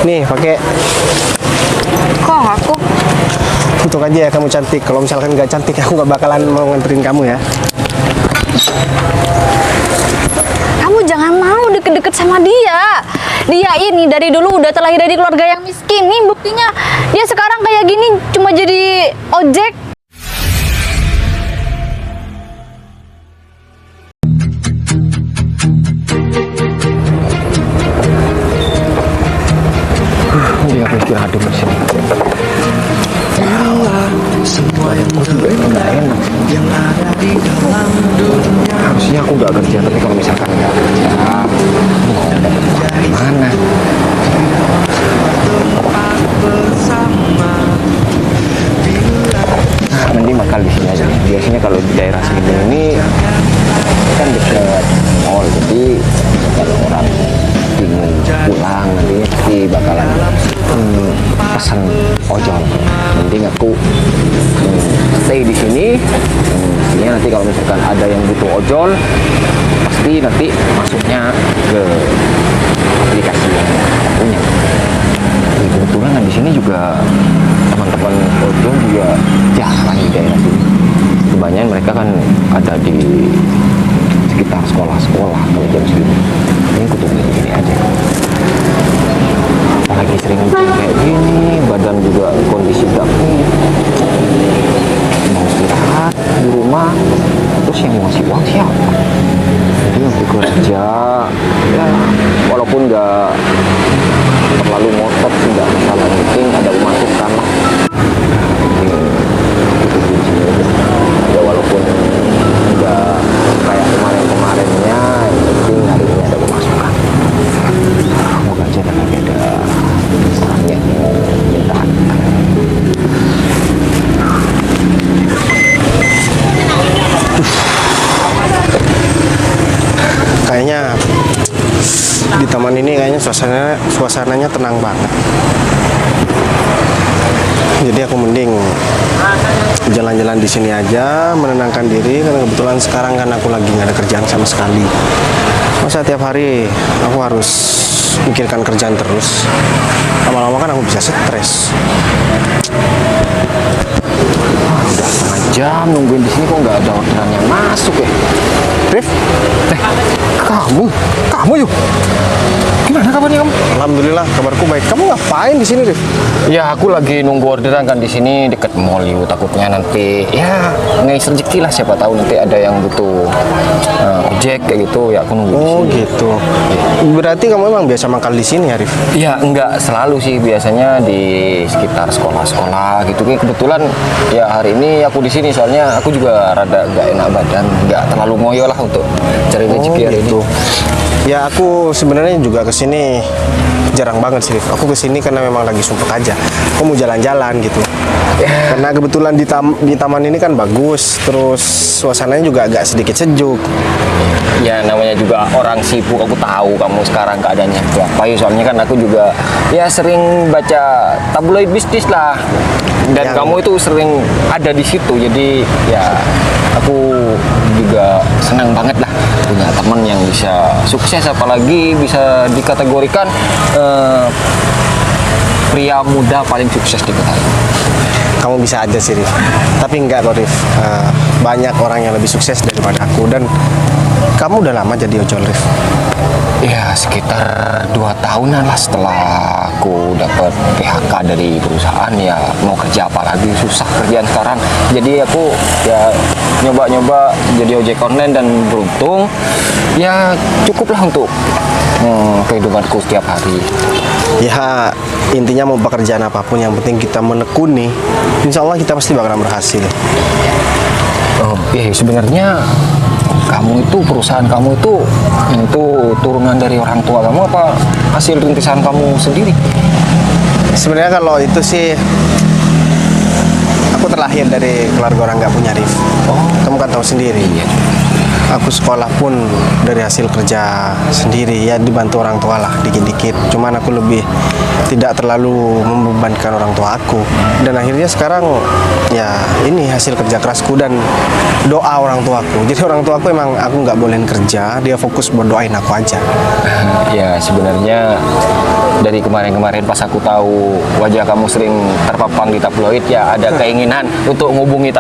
Nih, pakai. Kok aku? Untung aja ya kamu cantik. Kalau misalkan nggak cantik, aku nggak bakalan mau nganterin kamu ya. Kamu jangan mau deket-deket sama dia. Dia ini dari dulu udah terlahir dari keluarga yang miskin. Nih buktinya dia sekarang kayak gini cuma jadi ojek. Dia aku istirahat dulu di sini. Semua yang aku juga nggak enak. Harusnya aku nggak kerja, tapi kalau misalkan nggak kerja, aku mau dapat uang mana? Mending makan di sini aja. Biasanya kalau di daerah sini ini kan dekat mall, jadi kalau orang bingung pulang nanti pasti bakalan pesan ojol. Mending aku stay di sini. Artinya nanti kalau misalkan ada yang butuh ojol, pasti nanti masuknya ke aplikasi yang kita punya. Kebetulan di sini juga teman-teman ojol juga jarang di daerah sini. Kebanyakan mereka kan ada di sekitar sekolah-sekolah kalau jam segini. Ini aku tungguin gini aja. Apalagi sering hujan kayak gini, badan juga kondisi dapur. Mau istirahat di rumah, terus yang mau ngasih uang siapa? Jadi untuk kerja, ya walaupun nggak terlalu ngotot sih, nggak masalah. Yang penting ada pemasukan lah. Ya walaupun nggak kayak kemarin-kemarinnya, yang penting hari ini ada pemasukan. Semoga aja nanti ada orang yang minta. Kayaknya di taman ini kayaknya suasananya tenang banget. Jadi aku mending jalan-jalan di sini aja, menenangkan diri, karena kebetulan sekarang kan aku lagi nggak ada kerjaan sama sekali. Masa tiap hari aku harus mikirkan kerjaan terus, lama-lama kan aku bisa stres. Udah setengah jam nungguin di sini kok nggak ada orderan yang masuk ya. Rif, kamu yuk. Gimana kabarnya kamu? Alhamdulillah, kabarku baik. Kamu ngapain di sini, Rif? Ya aku lagi nunggu orderan kan di sini deket mall yuk. Takutnya nanti ya ngais rezeki lah, siapa tahu nanti ada yang butuh ojek kayak gitu ya, aku nunggu di sini. Oh gitu. Berarti kamu emang biasa mangkal di sini ya, Rif? Ya enggak selalu sih, biasanya di sekitar sekolah-sekolah gitu. Kebetulan ya hari ini aku di sini soalnya aku juga rada nggak enak badan, nggak terlalu ngoyo lah untuk cari rezeki hari gitu. ini. Ya aku sebenarnya juga kesini jarang banget sih, Rif. Aku kesini karena memang lagi sumpek aja. Aku mau jalan-jalan gitu. Karena kebetulan di taman ini kan bagus, terus suasananya juga agak sedikit sejuk. Ya namanya juga orang sibuk, aku tahu kamu sekarang keadaannya apa ya, soalnya kan aku juga ya sering baca tabloid bisnis lah, dan kamu itu sering ada di situ, jadi ya aku juga senang banget lah punya teman yang bisa sukses, apalagi bisa dikategorikan pria muda paling sukses di kota ini. Kamu bisa aja sih, Rif. Tapi enggak kok, Rif. Banyak orang yang lebih sukses daripada aku, dan kamu udah lama jadi ojol, Rif? Ya sekitar 2 tahunan lah setelah aku dapat PHK dari perusahaan. Ya mau kerja apa lagi, susah kerjaan sekarang. Jadi aku ya nyoba-nyoba jadi ojek online, dan beruntung ya cukuplah untuk kehidupanku setiap hari. Ya intinya mau pekerjaan apapun, yang penting kita menekuni, insya Allah kita pasti bakalan berhasil. Oh iya, sebenarnya kamu itu, perusahaan kamu itu turunan dari orang tua kamu apa hasil rintisan kamu sendiri? Sebenarnya kalau itu sih, aku terlahir dari keluarga orang nggak punya, Rif. Oh, kamu kan tahu sendiri. iya. Aku sekolah pun dari hasil kerja sendiri, ya dibantu orang tua lah dikit-dikit. Cuman aku lebih tidak terlalu membebankan orang tua aku. Dan akhirnya sekarang ya ini hasil kerja kerasku dan doa orang tuaku. Jadi orang tuaku emang aku nggak bolehin kerja, dia fokus buat doain aku aja. Ya sebenarnya dari kemarin-kemarin pas aku tahu wajah kamu sering terpapang di tabloid, ya ada keinginan untuk ngubungi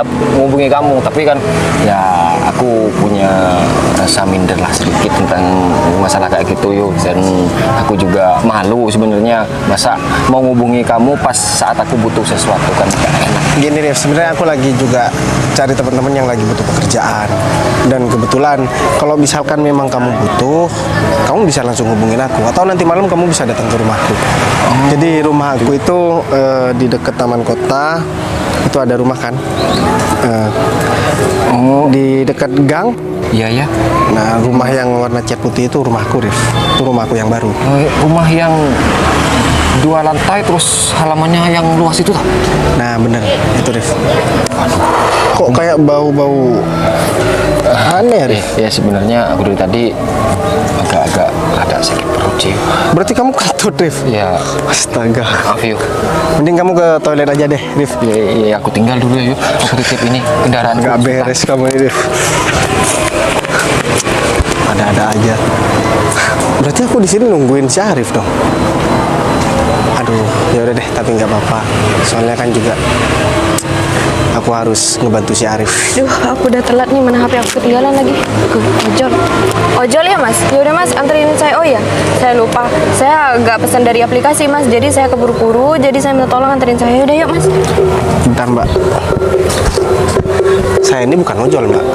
kamu, tapi kan ya aku punya rasa minder lah sedikit tentang masalah kayak gitu yuk, dan aku juga malu sebenarnya masa mau ngubungi kamu pas saat aku butuh sesuatu, kan gak enak. Gini Rif, sebenarnya aku lagi juga cari teman-teman yang lagi butuh pekerjaan, dan kebetulan kalau misalkan memang kamu butuh, kamu bisa langsung hubungin aku, atau nanti malam kamu bisa datang ke rumahku. Jadi rumah aku itu di dekat taman kota, itu ada rumah kan, di dekat gang. Iya ya. Nah, rumah yang warna cat putih itu rumahku, Rif. Itu rumahku yang baru. Rumah yang 2 lantai terus halamannya yang luas itu tuh. Nah, bener itu, Rif. Kok kayak bau-bau aneh ya, Rif? Ya sebenarnya aku dari tadi agak-agak ada sakit perut sih. Berarti kamu kentut, Rif? Ya, Astaga. maaf yuk. Mending kamu ke toilet aja deh, Rif. Ya, aku tinggal dulu ya yuk. Aku titip ini kendaraan. Nggak beres kamu ini, Rif. Ada-ada aja. Berarti aku di sini nungguin si Arif dong. Aduh, ya udah deh, tapi nggak apa-apa. Soalnya kan juga aku harus ngebantu si Arif. Duh, aku udah telat nih, mana HP aku ketinggalan lagi. Ojol. Ojol ya mas? Ya udah mas, anterin saya. Oh ya, saya lupa. Saya nggak pesan dari aplikasi mas, jadi saya keburu-buru. Jadi saya minta tolong anterin saya. Udah yuk mas. Bentar Mbak. Saya ini bukan ojol Mbak.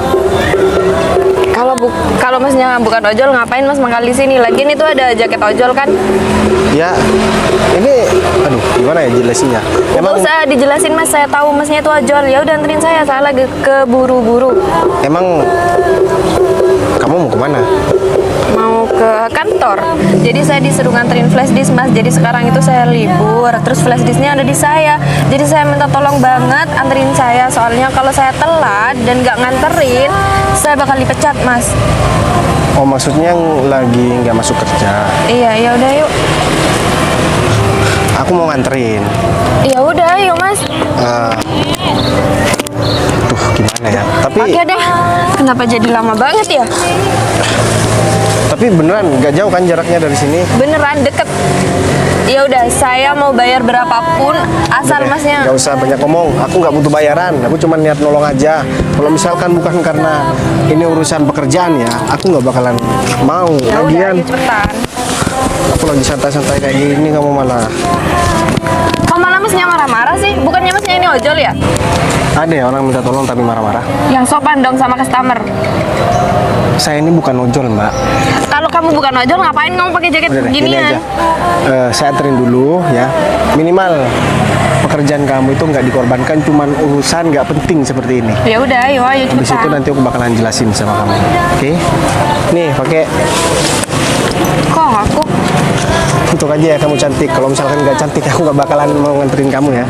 Kalau masnya bukan ojol, ngapain mas mangkal di sini? Lagian itu ada jaket ojol kan? Ya, ini, aduh, gimana ya jelasinnya? Nggak usah dijelasin mas, saya tahu masnya itu ojol. Ya udah anterin saya lagi keburu-buru. Emang kamu mau kemana? Mau ke kantor. Jadi saya disuruh nganterin flash disk mas. Jadi sekarang itu saya libur. Terus flash disknya ada di saya. Jadi saya minta tolong banget anterin saya. Soalnya kalau saya telat dan nggak nganterin, saya bakal dipecat mas. Oh, maksudnya yang lagi nggak masuk kerja. Iya, ya udah yuk. Aku mau nganterin. Ya udah yuk mas. Duh, gimana ya? Tapi Oke deh. Kenapa jadi lama banget ya? tapi beneran nggak jauh kan jaraknya dari sini? Beneran deket. Ya udah, saya mau bayar berapapun asal masnya. Nggak usah banyak ngomong. Aku nggak butuh bayaran. Aku cuma niat nolong aja. Kalau misalkan bukan karena ini urusan pekerjaan ya, aku nggak bakalan mau. Ya udah, Lagian ayo cepetan. aku lagi santai-santai kayak gini, kamu malah Kok malah masnya marah-marah sih? Bukannya masnya ini ojol ya? ada ya orang minta tolong tapi marah-marah. Yang sopan dong sama customer. Saya ini bukan ojol Mbak. Kalau kamu bukan ojol, ngapain kamu pakai jaket Udah deh, gini beginian? aja. Saya anterin dulu ya. Minimal pekerjaan kamu itu nggak dikorbankan, cuman urusan nggak penting seperti ini. Ya udah, ayo Habis itu cepetan. nanti aku bakalan jelasin sama kamu. Oke? Nih, pakai Kok aku? untuk aja ya, kamu cantik. Kalau misalkan nggak cantik, aku nggak bakalan mau nganterin kamu ya.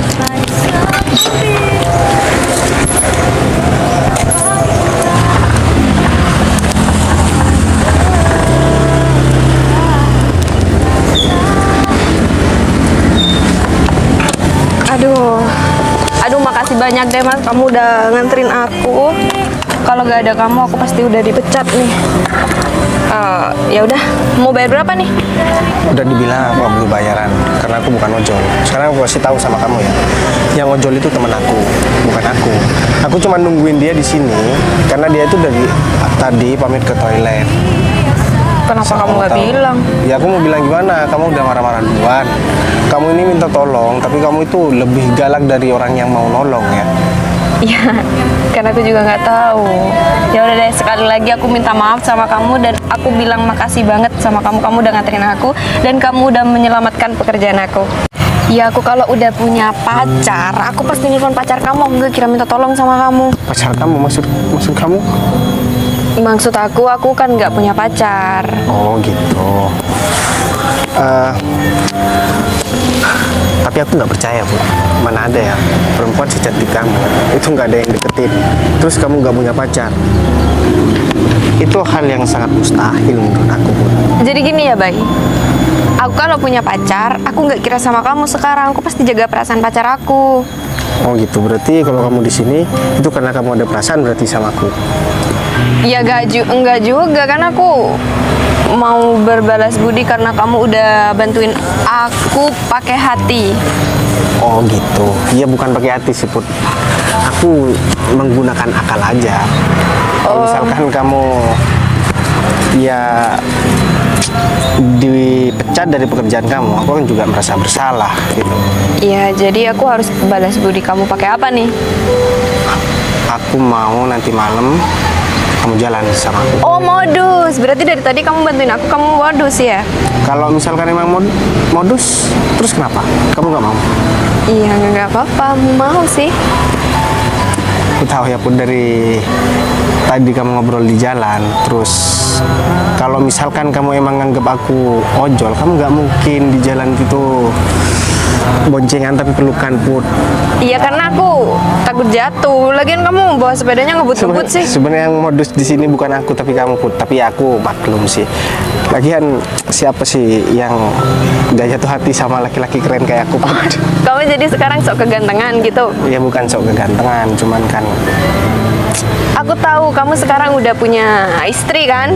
Aduh, makasih banyak deh mas, kamu udah nganterin aku. Kalau gak ada kamu, aku pasti udah dipecat nih. Ya udah, mau bayar berapa nih? Udah dibilang aku nggak butuh bayaran karena aku bukan ojol. Sekarang aku kasih tahu sama kamu ya. Yang ojol itu teman aku, bukan aku. Aku cuma nungguin dia di sini karena dia itu dari tadi pamit ke toilet. Kenapa kamu Kamu gak tahu. bilang? Ya aku mau bilang gimana? Kamu udah marah-marah duluan. Kamu ini minta tolong, tapi kamu itu lebih galak dari orang yang mau nolong ya. Iya, karena aku juga nggak tahu. Ya udah deh, sekali lagi aku minta maaf sama kamu dan aku bilang makasih banget sama kamu. Kamu udah nganterin aku dan kamu udah menyelamatkan pekerjaan aku. Ya aku kalau udah punya pacar, aku pasti nelfon pacar kamu. Aku nggak kira minta tolong sama kamu. Pacar kamu maksud kamu? Maksud aku kan nggak punya pacar. Oh gitu. Tapi aku nggak percaya Bu. Mana ada ya perempuan secantik kamu itu nggak ada yang deketin. Terus kamu nggak punya pacar. Itu hal yang sangat mustahil menurut aku Bu. Jadi gini ya, Bay. Aku kalau punya pacar, aku nggak kira sama kamu sekarang. Aku pasti jaga perasaan pacar aku. Oh gitu. Berarti kalau kamu di sini itu karena kamu ada perasaan berarti sama aku. Ya enggak juga kan aku mau berbalas budi karena kamu udah bantuin aku pakai hati. Oh gitu. Iya bukan pakai hati sih Put. Aku menggunakan akal aja. Kalau misalkan kamu ya dipecat dari pekerjaan kamu, aku kan juga merasa bersalah gitu. Iya, jadi aku harus balas budi kamu pakai apa nih? Aku mau nanti malam kamu jalan sama aku. Oh, modus. Berarti dari tadi kamu bantuin aku, kamu modus ya? Kalau misalkan emang modus, terus kenapa? Kamu nggak mau? Iya, nggak apa-apa. Mau sih. Aku tahu ya Put, dari tadi kamu ngobrol di jalan, terus kalau misalkan kamu emang nganggap aku ojol, kamu nggak mungkin di jalan gitu boncengan tapi pelukan Put. Iya, karena aku takut jatuh. Lagian kamu bawa sepedanya ngebut-ngebut sih. Sebenarnya yang modus di sini bukan aku tapi kamu Put, tapi aku maklum sih. Lagian siapa sih yang gak jatuh hati sama laki-laki keren kayak aku Put? Kamu jadi sekarang sok kegantengan gitu. Ya bukan sok kegantengan, cuman kan Aku tahu kamu sekarang udah punya istri kan?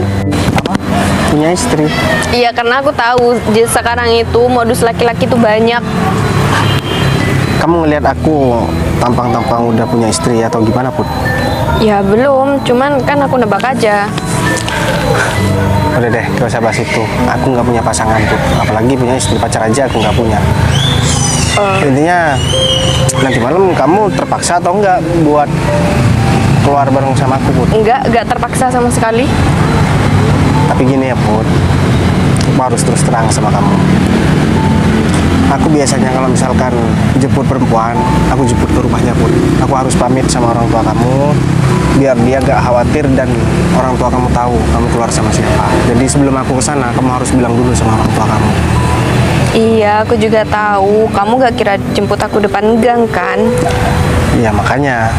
punya istri. Iya, karena aku tahu sekarang itu modus laki-laki tuh banyak. Kamu ngelihat aku tampang-tampang udah punya istri atau gimana Put? Ya belum, cuman kan aku nebak aja. Udah deh, gak usah bahas itu. Aku nggak punya pasangan Put, apalagi punya istri, pacar aja aku nggak punya. Intinya nanti malam kamu terpaksa atau enggak buat keluar bareng sama aku Put? Enggak terpaksa sama sekali. Tapi gini ya Put, aku harus terus terang sama kamu. Aku biasanya kalau misalkan jemput perempuan, aku jemput ke rumahnya Put. Aku harus pamit sama orang tua kamu, biar dia gak khawatir dan orang tua kamu tahu kamu keluar sama siapa. Jadi sebelum aku kesana, kamu harus bilang dulu sama orang tua kamu. Iya, aku juga tahu. Kamu gak kira jemput aku depan gang kan? Ya makanya.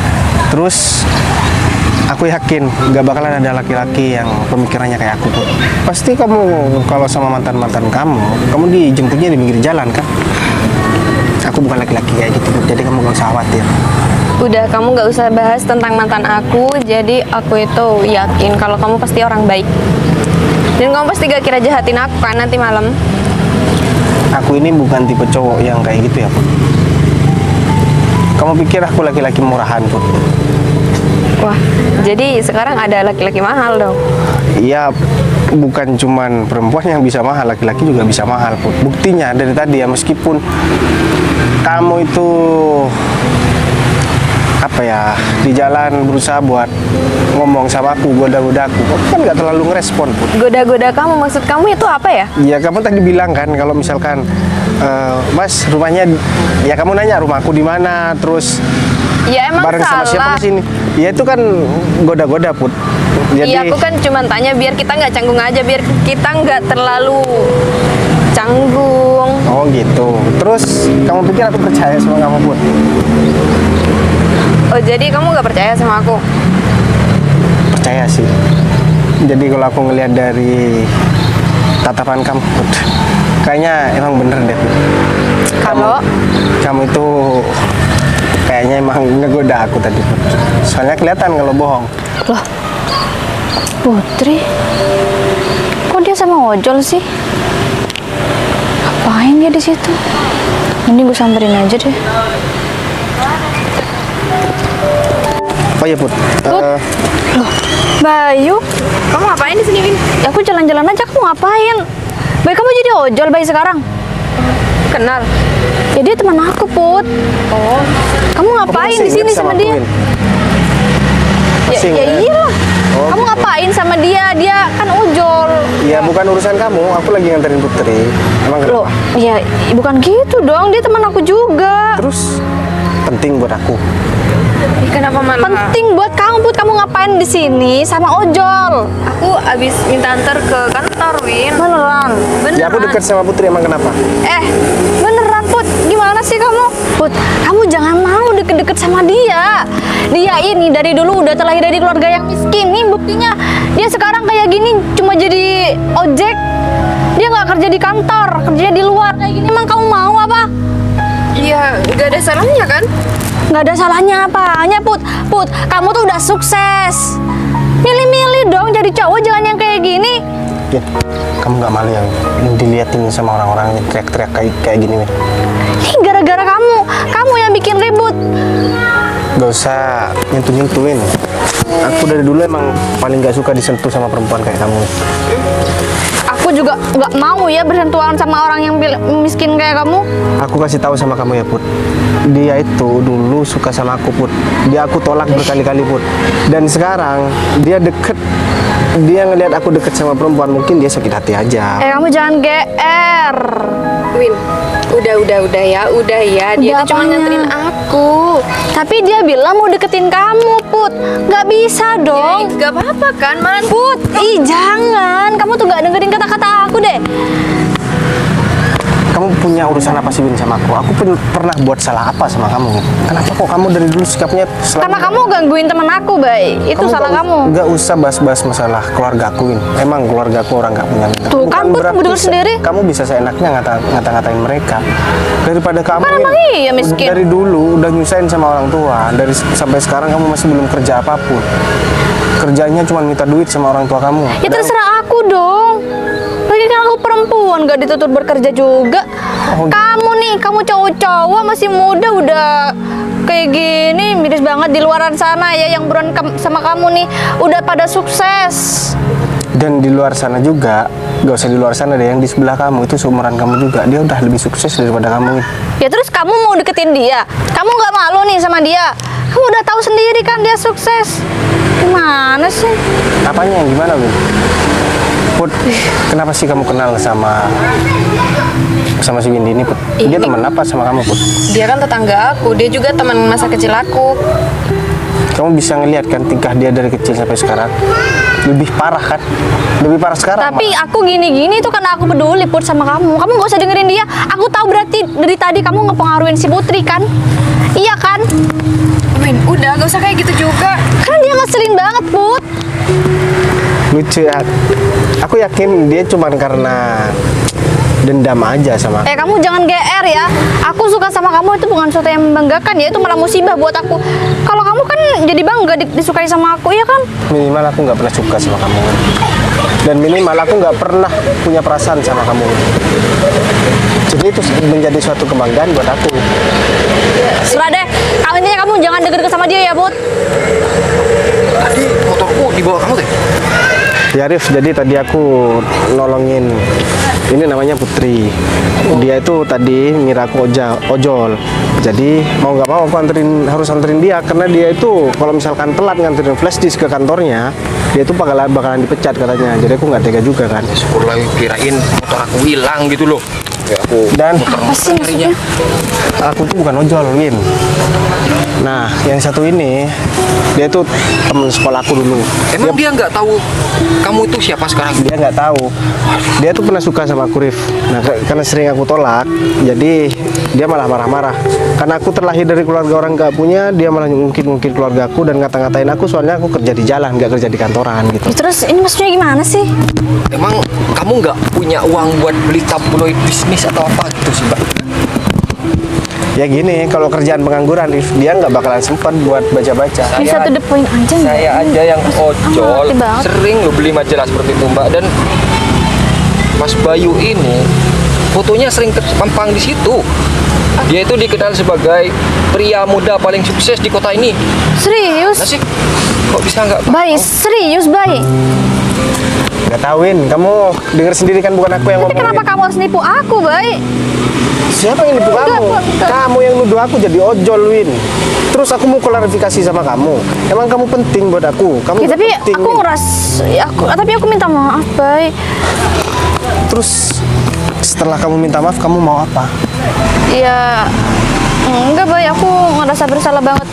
Terus aku yakin gak bakalan ada laki-laki yang pemikirannya kayak aku Put. Pasti kamu kalau sama mantan-mantan kamu dijemputnya di pinggir jalan kan? Aku bukan laki-laki kayak gitu Put, jadi kamu gak usah khawatir. Udah, kamu gak usah bahas tentang mantan aku. Jadi aku itu yakin kalau kamu pasti orang baik. Dan kamu pasti gak kira jahatin aku kan nanti malam. Aku ini bukan tipe cowok yang kayak gitu ya Put. Kamu pikir aku laki-laki murahan Put? Wah, jadi sekarang ada laki-laki mahal dong. Iya, bukan cuman perempuan yang bisa mahal, laki-laki juga bisa mahal Put. Buktinya dari tadi ya, meskipun kamu itu apa ya, di jalan berusaha buat ngomong sama aku, goda-goda aku, kamu kan nggak terlalu ngerespon Put. Goda-goda kamu, maksud kamu itu apa ya? Iya, kamu tadi bilang kan kalau misalkan Mas rumahnya, ya kamu nanya rumahku di mana, terus Ya emang bareng sama siapa salah. di sini. Ya itu kan goda-goda Put. Jadi Iya, aku kan cuma tanya biar kita nggak canggung aja, biar kita nggak terlalu canggung. oh gitu. Terus kamu pikir aku percaya sama kamu Put? Oh, jadi kamu nggak percaya sama aku? Percaya sih. Jadi kalau aku ngelihat dari tatapan kamu Put, kayaknya emang bener deh Put. Kalau Kamu itu kayaknya emang ngegoda aku tadi Put. Soalnya kelihatan kalau bohong. loh, Putri, kok dia sama ojol sih? Ngapain dia di situ? Mending gue samperin aja deh. Oh iya Put. Loh, Bayu, kamu ngapain di sini, Win? Aku jalan-jalan aja, kamu ngapain? Bayu, kamu jadi ojol Bayu sekarang? Kenal? Ya dia teman aku, Put. Oh. Kamu ngapain Kamu masih di sini ingat sama aku, dia? Win? Ya, Masih ya ingat? iyalah. Oh, Kamu gitu. ngapain sama dia? Dia kan ojol. Ya bukan urusan kamu, aku lagi nganterin Putri. Emang Loh, kenapa? ya bukan gitu dong. Dia teman aku juga. Terus penting buat aku. Kenapa malah? Penting buat kamu, Put. Kamu ngapain di sini sama ojol? Aku abis minta antar ke kantor, Win. Beneran? Ya aku dekat sama Putri, emang kenapa? Beneran, Put. Gimana sih kamu? Put, kamu jangan mau deket-deket sama dia. Dia ini dari dulu udah terlahir dari keluarga yang miskin. Nih buktinya, dia sekarang kayak gini cuma jadi ojek. Dia nggak kerja di kantor, kerjanya di luar kayak gini. Emang kamu mau apa? Iya, nggak ada salahnya kan? Nggak ada salahnya apanya, Put. Put, kamu tuh udah sukses. Milih-milih dong jadi cowok, jangan yang kayak gini. Win, kamu nggak malu ya Win? Diliatin sama orang-orang yang teriak-teriak kayak gini Win. Ih, gara-gara kamu yang bikin ribut. Gak usah nyentuh-nyentuhin. Aku dari dulu emang paling gak suka disentuh sama perempuan kayak kamu. Aku juga nggak mau ya bersentuhan sama orang yang miskin kayak kamu. Aku kasih tahu sama kamu ya Put, dia itu dulu suka sama aku Put. Dia aku tolak berkali-kali Put. Dan sekarang dia ngelihat aku deket sama perempuan, mungkin dia sakit hati aja. Kamu jangan GR. Win, udah ya. Dia Udah tuh cuma apanya? nganterin aku. Tapi dia bilang mau deketin kamu, Put. Nggak bisa dong. Gak apa-apa kan, Man? Put, jangan. Kamu tuh nggak dengerin kata-kata aku deh. Kamu punya urusan apa sih Win sama aku? Aku pernah buat salah apa sama kamu? Kenapa kok kamu dari dulu sikapnya selalu... Karena kamu gangguin temen aku, Bay. Itu salah kamu. Gak usah bahas-bahas masalah keluarga aku Win. Emang keluarga aku orang gak punya minta. Tuh, kan, Put, kamu denger sendiri. Kamu bisa seenaknya ngata-ngatain mereka. Daripada kamu Kan Win, emang iya miskin. dari dulu udah nyusahin sama orang tua. Sampai sekarang kamu masih belum kerja apapun. Kerjanya cuma minta duit sama orang tua kamu. Ya terserah aku dong. Lagi kan aku perempuan, gak dituntut bekerja juga. Oh, Kamu nih, kamu cowok-cowok masih muda udah kayak gini, miris banget di luaran sana ya yang buruan sama kamu nih udah pada sukses. Dan di luar sana juga, gak usah di luar sana deh, yang di sebelah kamu itu seumuran kamu juga, dia udah lebih sukses daripada kamu Win. Ya terus kamu mau deketin dia? Kamu nggak malu nih sama dia? Kamu udah tahu sendiri kan dia sukses. Gimana sih? Apanya yang gimana Win? Put, kenapa sih kamu kenal sama si Windy ini Put? Dia teman apa sama kamu Put? Dia kan tetangga aku. Dia juga teman masa kecil aku. Kamu bisa ngelihat kan tingkah dia dari kecil sampai sekarang? Lebih parah kan? Lebih parah sekarang. Tapi aku gini-gini itu karena aku peduli Put sama kamu. Kamu nggak usah dengerin dia. Aku tahu berarti dari tadi kamu ngepengaruhin si Putri kan? Iya kan? Win, udah gak usah kayak gitu juga. Kan dia ngeselin banget Put. Lucu ya. Aku yakin dia cuma karena dendam aja sama. Kamu jangan GR ya. Aku suka sama kamu itu bukan sesuatu yang membanggakan ya. Itu malah musibah buat aku. Kalau kamu kan jadi bangga disukai sama aku ya kan? Minimal aku nggak pernah suka sama kamu. Dan minimal aku nggak pernah punya perasaan sama kamu. Jadi itu menjadi suatu kebanggaan buat aku. Serah deh. Intinya kamu jangan deket-deket sama dia ya Put. Tadi motorku dibawa kamu teh. Ya Rif, jadi tadi aku nolongin, ini namanya Putri. Dia itu tadi ngira aku ojol. Jadi mau nggak mau aku harus anterin dia karena dia itu kalau misalkan telat nganterin flash disk ke kantornya, dia itu bakalan dipecat katanya. Jadi aku nggak tega juga kan. Syukur lah kirain motor aku hilang gitu loh. Ya aku Dan Apa sih maksudnya? aku tuh bukan ojol, Win. Nah, yang satu ini dia tuh temen sekolahku dulu. Emang dia nggak tahu kamu itu siapa sekarang? Dia nggak tahu. Dia tuh pernah suka sama aku, Rif. Nah, karena sering aku tolak, jadi dia malah marah-marah. Karena aku terlahir dari keluarga orang nggak punya, dia malah ngungkit-ngungkit keluarga aku dan ngata-ngatain aku soalnya aku kerja di jalan, nggak kerja di kantoran gitu. Ya, terus ini maksudnya gimana sih? Emang kamu nggak punya uang buat beli tabloid bisnis atau apa gitu sih, Mbak? Ya gini, kalau kerjaan pengangguran, Rif, dia nggak bakalan sempat buat baca-baca. Bisa to the point aja nggak? Saya aja yang ojol ngerti banget. sering lo beli majalah seperti itu, Mbak. Dan Mas Bayu ini fotonya sering terpampang di situ. Dia itu dikenal sebagai pria muda paling sukses di kota ini. Serius? Nah sih, kok bisa nggak? Baik, serius baik. Nggak tahu, Win. Kamu denger sendiri kan, bukan aku yang Tapi ngomongin. kenapa kamu harus nipu aku, baik? Siapa yang nipu kamu? bukan. Kamu yang nuduh aku jadi ojol, Win. Terus aku mau klarifikasi sama kamu. Emang kamu penting buat aku. Kamu Ya, nggak tapi penting, aku Win. tapi aku minta maaf, baik. Terus setelah kamu minta maaf, kamu mau apa? Ya, enggak, baik. Aku ngerasa bersalah banget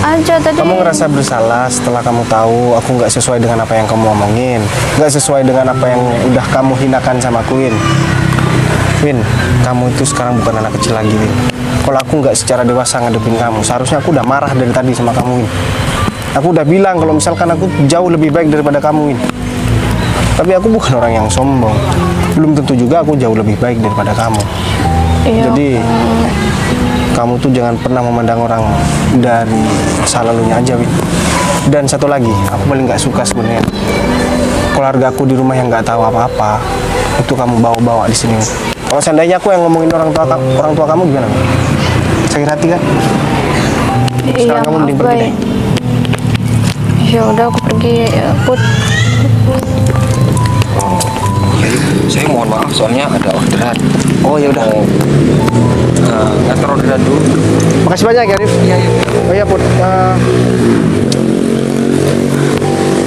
aja tadi. Kamu ngerasa bersalah setelah kamu tahu aku nggak sesuai dengan apa yang kamu omongin, nggak sesuai dengan apa yang udah kamu hinakan sama aku, Win. Win, kamu itu sekarang bukan anak kecil lagi, Win. Kalau aku nggak secara dewasa ngadepin kamu, seharusnya aku udah marah dari tadi sama kamu, Win. Aku udah bilang kalau misalkan aku jauh lebih baik daripada kamu, Win. Tapi aku bukan orang yang sombong. Belum tentu juga aku jauh lebih baik daripada kamu. Iya. Jadi kamu tuh jangan pernah memandang orang dari masa lalunya aja, Win. Dan satu lagi, aku paling nggak suka sebenarnya keluarga aku di rumah yang nggak tahu apa-apa, itu kamu bawa-bawa di sini. Kalau seandainya aku yang ngomongin orang tua kamu gimana? Sakit hati kan? Iya, Sekarang kamu mending maaf, pergi Bay. deh. Ya udah aku pergi ya, Put. Saya mohon maaf soalnya ada orderan. Oh ya udah. Ngantar orderan dulu. Makasih banyak ya, Rif. Iya, iya. Oh iya, Put.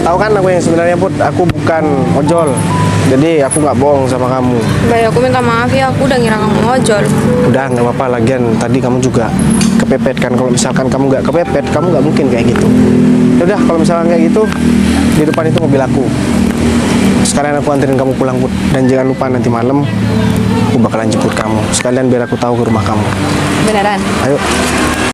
Tahu kan aku yang sebenarnya, Put, aku bukan ojol. Jadi aku nggak bohong sama kamu. Bay, aku minta maaf ya, aku udah ngira kamu ojol. Udah nggak apa-apa, lagian tadi kamu juga kepepet kan. Kalau misalkan kamu nggak kepepet, kamu nggak mungkin kayak gitu. Ya udah, kalau misalkan kayak gitu, di depan itu mobil aku. Sekalian aku anterin kamu pulang, Put. Dan jangan lupa nanti malam aku bakalan jemput kamu. Sekalian biar aku tahu ke rumah kamu. Beneran? Ayo.